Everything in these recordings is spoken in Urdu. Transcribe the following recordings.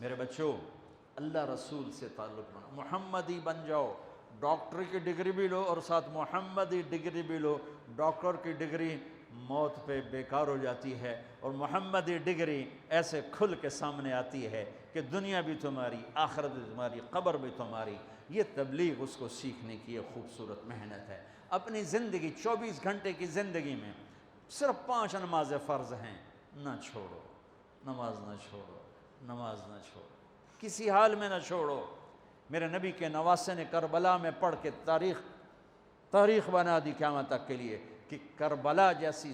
میرے بچوں، اللہ رسول سے تعلق بنا، محمدی بن جاؤ، ڈاکٹر کی ڈگری بھی لو اور ساتھ محمدی ڈگری بھی لو۔ ڈاکٹر کی ڈگری موت پہ بیکار ہو جاتی ہے، اور محمدی ڈگری ایسے کھل کے سامنے آتی ہے کہ دنیا بھی تمہاری، آخرت بھی تمہاری، قبر بھی تمہاری۔ یہ تبلیغ اس کو سیکھنے کی ایک خوبصورت محنت ہے۔ اپنی زندگی 24 گھنٹے کی زندگی میں صرف 5 نمازیں فرض ہیں، نہ چھوڑو، نماز نہ چھوڑو، نماز نہ چھوڑو، کسی حال میں نہ چھوڑو۔ میرے نبی کے نواسے نے کربلا میں پڑھ کے تاریخ بنا دی قیامت تک کے لیے کہ کربلا جیسی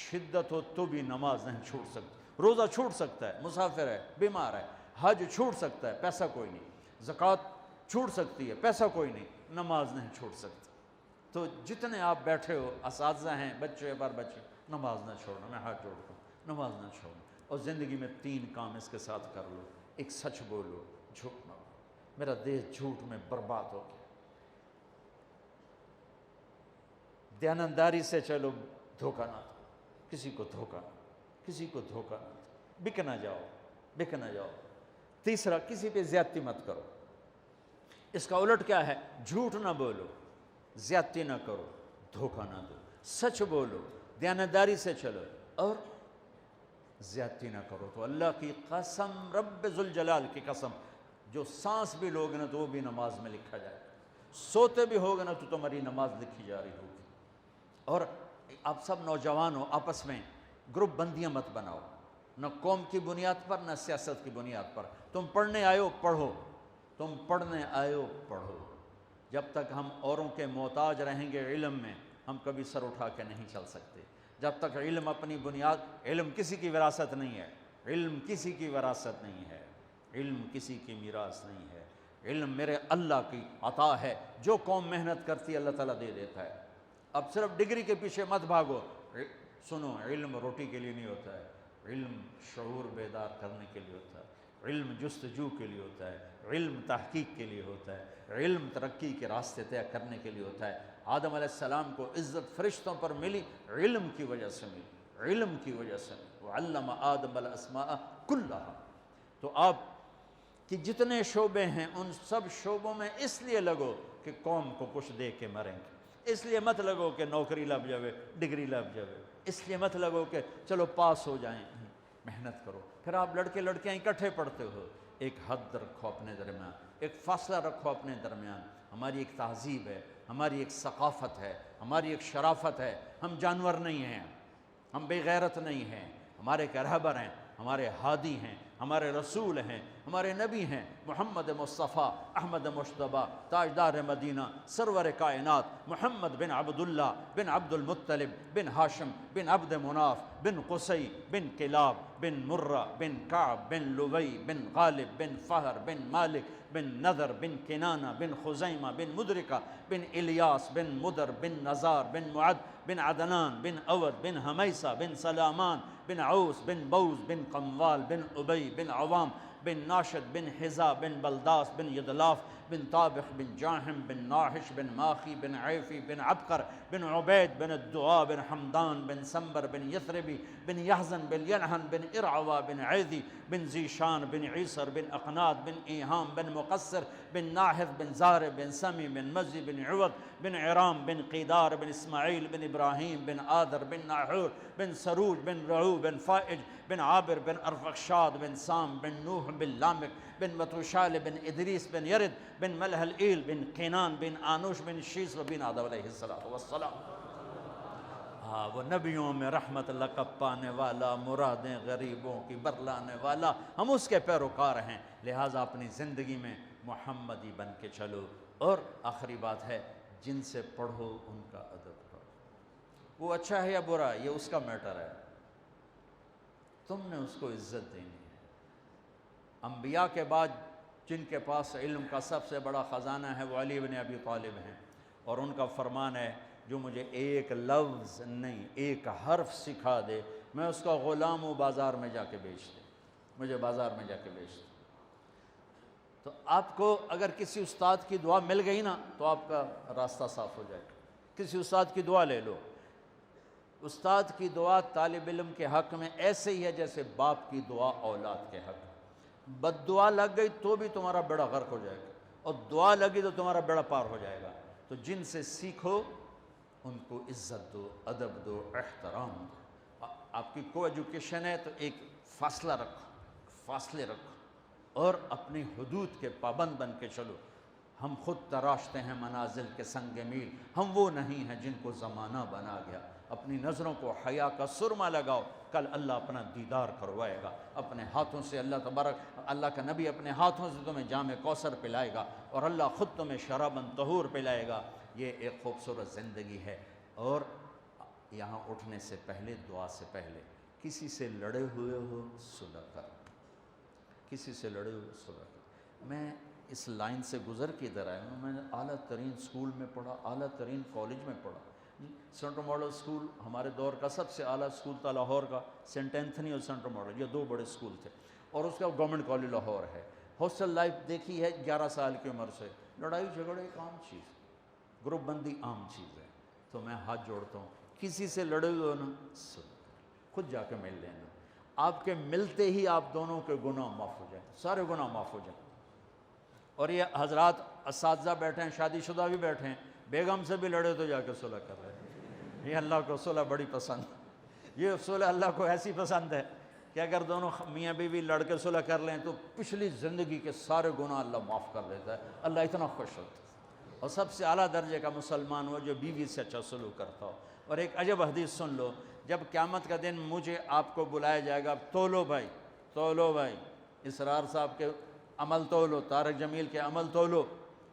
شدت ہو تو بھی نماز نہیں چھوٹ سکتی۔ روزہ چھوٹ سکتا ہے، مسافر ہے، بیمار ہے، حج چھوٹ سکتا ہے، پیسہ کوئی نہیں، زکوٰۃ چھوٹ سکتی ہے، پیسہ کوئی نہیں، نماز نہیں چھوٹ سکتی۔ تو جتنے آپ بیٹھے ہو، اساتذہ ہیں، بچے پر بچے، نماز نہ چھوڑنا، میں ہاتھ جوڑتا ہوں، نماز نہ چھوڑنا۔ اور زندگی میں 3 کام اس کے ساتھ کر لو۔ ایک، سچ بولو، جھوٹ نہ بولو۔ میرا دیش جھوٹ میں برباد ہو گیا۔ دیانتداری سے چلو، دھوکہ نہ دو، کسی کو دھوکہ نہ دو، کسی کو دھوکہ نہ دو، بک نہ جاؤ، بک نہ جاؤ۔ تیسرا، کسی پہ زیادتی مت کرو۔ اس کا الٹ کیا ہے؟ جھوٹ نہ بولو، زیادتی نہ کرو، دھوکہ نہ دو، سچ بولو، دیانتداری سے چلو، اور زیادتی نہ کرو۔ تو اللہ کی قسم، رب ذوالجلال کی قسم، جو سانس بھی لوگے نا تو وہ بھی نماز میں لکھا جائے گا، سوتے بھی ہوگے نا تو تمہاری نماز لکھی جا رہی ہوگی۔ اور آپ سب نوجوانوں آپس میں گروپ بندیاں مت بناؤ، نہ قوم کی بنیاد پر نہ سیاست کی بنیاد پر۔ تم پڑھنے آئے ہو، پڑھو، تم پڑھنے آئے ہو، پڑھو۔ جب تک ہم اوروں کے محتاج رہیں گے علم میں، ہم کبھی سر اٹھا کے نہیں چل سکتے۔ جب تک علم اپنی بنیاد، علم کسی کی وراثت نہیں ہے، علم کسی کی وراثت نہیں ہے، علم کسی کی میراث نہیں ہے، علم میرے اللہ کی عطا ہے۔ جو قوم محنت کرتی ہے اللہ تعالیٰ دے دیتا ہے۔ اب صرف ڈگری کے پیچھے مت بھاگو۔ سنو، علم روٹی کے لیے نہیں ہوتا ہے، علم شعور بیدار کرنے کے لیے ہوتا ہے، علم جستجو کے لیے ہوتا ہے، علم تحقیق کے لیے ہوتا ہے، علم ترقی کے راستے طے کرنے کے لیے ہوتا ہے۔ آدم علیہ السلام کو عزت فرشتوں پر ملی، علم کی وجہ سے ملی، علم کی وجہ سے ملی۔ وعلم آدم الاسماء کلہا۔ تو آپ کہ جتنے شعبے ہیں ان سب شعبوں میں اس لیے لگو کہ قوم کو کچھ دے کے مریں گے۔ اس لیے مت لگو کہ نوکری لگ جاوے، ڈگری لگ جاوے۔ اس لیے مت لگو کہ چلو پاس ہو جائیں۔ محنت کرو۔ پھر آپ لڑکے لڑکیاں اکٹھے پڑھتے ہو، ایک حد رکھو اپنے درمیان، ایک فاصلہ رکھو اپنے درمیان۔ ہماری ایک تہذیب ہے، ہماری ایک ثقافت ہے، ہماری ایک شرافت ہے۔ ہم جانور نہیں ہیں، ہم بے غیرت نہیں ہیں۔ ہمارے ایک رہبر ہیں، ہمارے ہادی ہیں، ہمارے رسول ہیں، ہمارے نبی ہیں، محمد مصطفیٰ احمد مشتبہ تاجدار مدینہ سرور کائنات محمد بن عبداللہ بن عبد المطلب بن ہاشم بن عبد مناف بن قصی بن کلاب بن مرہ بن کعب بن لوی بن غالب بن فہر بن مالک بن نذر بن کنانہ بن خزیمہ بن مدرکہ بن الیاس بن مدر بن نزار بن معد بن عدنان بن اود بن حمیسہ بن سلامان بن عوس بن بوز بن قموال بن ابی بن عوام بن ناشد بن حزا بن بلداس بن یدلاف بن طابخ بن جاحم بن ناحش بن ماخی بن عیفی بن عبقر بن عبید بن الدعاء بن حمدان بن سنبر بن یثربی بن یحزن بن ینحن بن ارعوا بن عیدی بن زیشان بن عیسر بن اقناد بن ایہام بن مقصر بن ناحث بن زارب بن سمی بن مزی بن عوض بن عرام بن قیدار بن اسماعیل بن ابراہیم بن آدر بن ناحور بن سروج بن رعو بن فائج بن عابر بن ارفخشاد بن سام بن نوح بن لامک بن متوشال بن ادریس بن یرد بن ملح الایل بن قینان بن آنوش بن شیس و بن آدم علیہ السلام۔ ہاں، وہ نبیوں میں رحمت لقب پانے والا، مرادیں غریبوں کی برلانے والا، ہم اس کے پیروکار ہیں۔ لہٰذا اپنی زندگی میں محمدی بن کے چلو۔ اور آخری بات ہے، جن سے پڑھو ان کا ادب کرو۔ وہ اچھا ہے یا برا، یہ اس کا میٹر ہے، تم نے اس کو عزت دینی ہے۔ انبیاء کے بعد جن کے پاس علم کا سب سے بڑا خزانہ ہے وہ علی بن ابی طالب ہیں، اور ان کا فرمان ہے جو مجھے ایک لفظ نہیں ایک حرف سکھا دے میں اس کا غلام ہوں، بازار میں جا کے بیچ دے، مجھے بازار میں جا کے بیچ دے۔ تو آپ کو اگر کسی استاد کی دعا مل گئی نا تو آپ کا راستہ صاف ہو جائے گا۔ کسی استاد کی دعا لے لو۔ استاد کی دعا طالب علم کے حق میں ایسے ہی ہے جیسے باپ کی دعا اولاد کے حق میں۔ بد دعا لگ گئی تو بھی تمہارا بیڑا غرق ہو جائے گا، اور دعا لگی تو تمہارا بیڑا پار ہو جائے گا۔ تو جن سے سیکھو ان کو عزت دو، ادب دو، احترام دو۔ آپ کی کو ایجوکیشن ہے تو ایک فاصلہ رکھو، فاصلے رکھو، اور اپنی حدود کے پابند بن کے چلو۔ ہم خود تراشتے ہیں منازل کے سنگ میل، ہم وہ نہیں ہیں جن کو زمانہ بنا گیا۔ اپنی نظروں کو حیا کا سرما لگاؤ، کل اللہ اپنا دیدار کروائے گا۔ اپنے ہاتھوں سے اللہ تبارک، اللہ کا نبی اپنے ہاتھوں سے تمہیں جام کوثر پلائے گا، اور اللہ خود تمہیں شراباً طہور پلائے گا۔ یہ ایک خوبصورت زندگی ہے۔ اور یہاں اٹھنے سے پہلے، دعا سے پہلے، کسی سے لڑے ہوئے ہو صلح کرو، کسی سے لڑے ہوئے صلح کرو۔ میں اس لائن سے گزر کے ادھر آیا ہوں۔ میں نے اعلیٰ ترین اسکول میں پڑھا، اعلیٰ ترین کالج میں پڑھا۔ سینٹرل ماڈل اسکول ہمارے دور کا سب سے اعلیٰ اسکول تھا لاہور کا، سینٹ اینتھنی اور سینٹرل ماڈل، یہ دو بڑے اسکول تھے، اور اس کا گورنمنٹ کالج لاہور ہے۔ ہاسٹل لائف دیکھی ہے 11 سال کی عمر سے۔ لڑائی جھگڑے ایک عام چیز، گروپ بندی عام چیز ہے۔ تو میں ہاتھ جوڑتا ہوں، کسی سے لڑے ہوئے ہو نا، خود جا کے مل لینا۔ آپ کے ملتے ہی آپ دونوں کے گناہ معاف ہو جائیں، سارے گناہ معاف ہو جائیں۔ اور یہ حضرات اساتذہ بیٹھے ہیں، شادی شدہ بھی بیٹھے ہیں، بیگم سے بھی لڑے تو جا کے صلح کر رہے ہیں۔ یہ اللہ کو صلح بڑی پسند ہے، یہ صلح اللہ کو ایسی پسند ہے کہ اگر دونوں میاں بیوی لڑ کے صلح کر لیں تو پچھلی زندگی کے سارے گناہ اللہ معاف کر دیتا ہے۔ اللہ اتنا خوش ہوتا ہے۔ اور سب سے اعلیٰ درجے کا مسلمان ہو جو بیوی سے اچھا سلوک کرتا ہو۔ اور ایک عجب حدیث سن لو، جب قیامت کا دن مجھے آپ کو بلایا جائے گا، تولو بھائی، تولو بھائی، اسرار صاحب کے عمل تولو، طارق جمیل کے عمل تولو،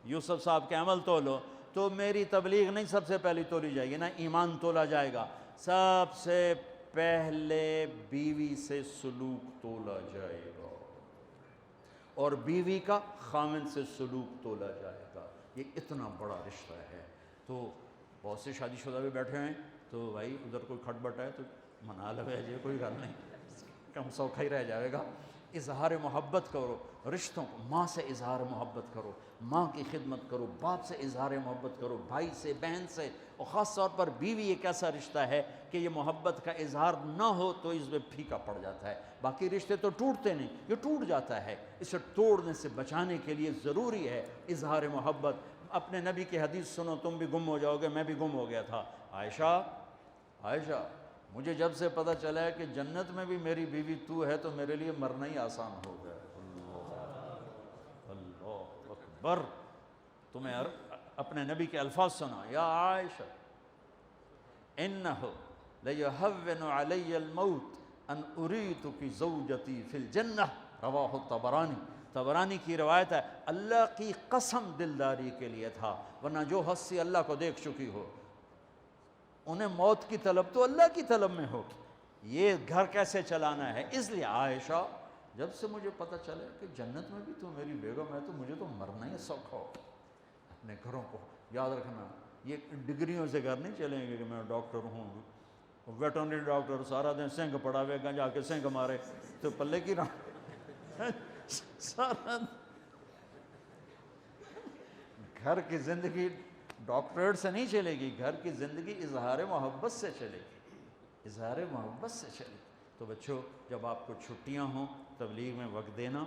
یوسف صاحب کے عمل تولو، تو میری تبلیغ نہیں سب سے پہلی تولی جائے گی، نہ ایمان تولا جائے گا، سب سے پہلے بیوی سے سلوک تولا جائے گا، اور بیوی کا خامن سے سلوک تولا جائے گا۔ یہ اتنا بڑا رشتہ ہے۔ تو بہت سے شادی شدہ بھی بیٹھے ہیں، تو بھائی ادھر کوئی کھٹ بٹ ہے تو منا لو، ہے کوئی گل نہیں، کم سوکھا ہی رہ جائے گا۔ اظہار محبت کرو رشتوں کو، ماں سے اظہار محبت کرو، ماں کی خدمت کرو، باپ سے اظہار محبت کرو، بھائی سے، بہن سے، اور خاص طور پر بیوی ایک ایسا رشتہ ہے کہ یہ محبت کا اظہار نہ ہو تو اس میں پھیکا پڑ جاتا ہے۔ باقی رشتے تو ٹوٹتے نہیں، یہ ٹوٹ جاتا ہے۔ اسے توڑنے سے بچانے کے لیے ضروری ہے اظہار محبت۔ اپنے نبی کی حدیث سنو، تم بھی گم ہو جاؤ گے، میں بھی گم ہو گیا تھا۔ عائشہ، مجھے جب سے پتہ چلا ہے کہ جنت میں بھی میری بیوی تو ہے تو میرے لیے مرنا ہی آسان ہو گیا۔ اللہ اکبر۔ تمہیں اپنے نبی کے الفاظ سنا، یا عائشہ انہ لیہون علی الموت ان اریتک زوجتی فی الجنہ، رواہ طبرانی کی روایت ہے۔ اللہ کی قسم دلداری کے لیے تھا، ورنہ جو ہستی اللہ کو دیکھ چکی ہو انہیں موت کی طلب تو اللہ کی طلب میں ہوگی۔ یہ گھر کیسے چلانا ہے؟ اس لیے عائشہ، جب سے مجھے پتہ چلا کہ جنت میں بھی تو میری بیگم ہے تو مجھے تو مرنا ہی سوکھا ہو۔ اپنے گھروں کو یاد رکھنا، یہ ڈگریوں سے گھر نہیں چلیں گے کہ میں ڈاکٹر ہوں، ویٹرنری ڈاکٹر، سارا دن سنگ پڑا ہوئے گا، جا کے سنگ مارے تو پلے کی رہا۔ سارا گھر کی زندگی ڈاکٹریٹ سے نہیں چلے گی، گھر کی زندگی اظہار محبت سے چلے گی، اظہار محبت سے چلے گی۔ تو بچوں، جب آپ کو چھٹیاں ہوں تبلیغ میں وقت دینا،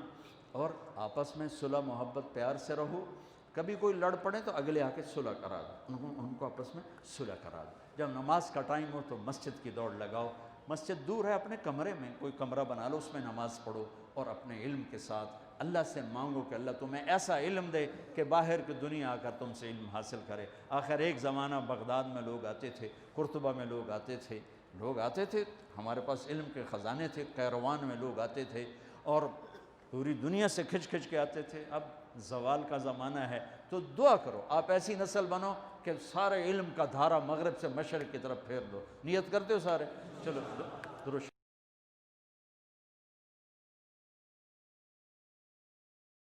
اور آپس میں صلح محبت پیار سے رہو۔ کبھی کوئی لڑ پڑے تو اگلے آ کے صلح کرا دو، ان کو آپس میں صلح کرا دو۔ جب نماز کا ٹائم ہو تو مسجد کی دوڑ لگاؤ۔ مسجد دور ہے، اپنے کمرے میں کوئی کمرہ بنا لو، اس میں نماز پڑھو، اور اپنے علم کے ساتھ اللہ سے مانگو کہ اللہ تمہیں ایسا علم دے کہ باہر کی دنیا آ کر تم سے علم حاصل کرے۔ آخر ایک زمانہ بغداد میں لوگ آتے تھے، قرطبہ میں لوگ آتے تھے، ہمارے پاس علم کے خزانے تھے، قیروان میں لوگ آتے تھے، اور پوری دنیا سے کھچ کے آتے تھے۔ اب زوال کا زمانہ ہے، تو دعا کرو آپ ایسی نسل بنو کہ سارے علم کا دھارا مغرب سے مشرق کی طرف پھیر دو۔ نیت کرتے ہو سارے؟ چلو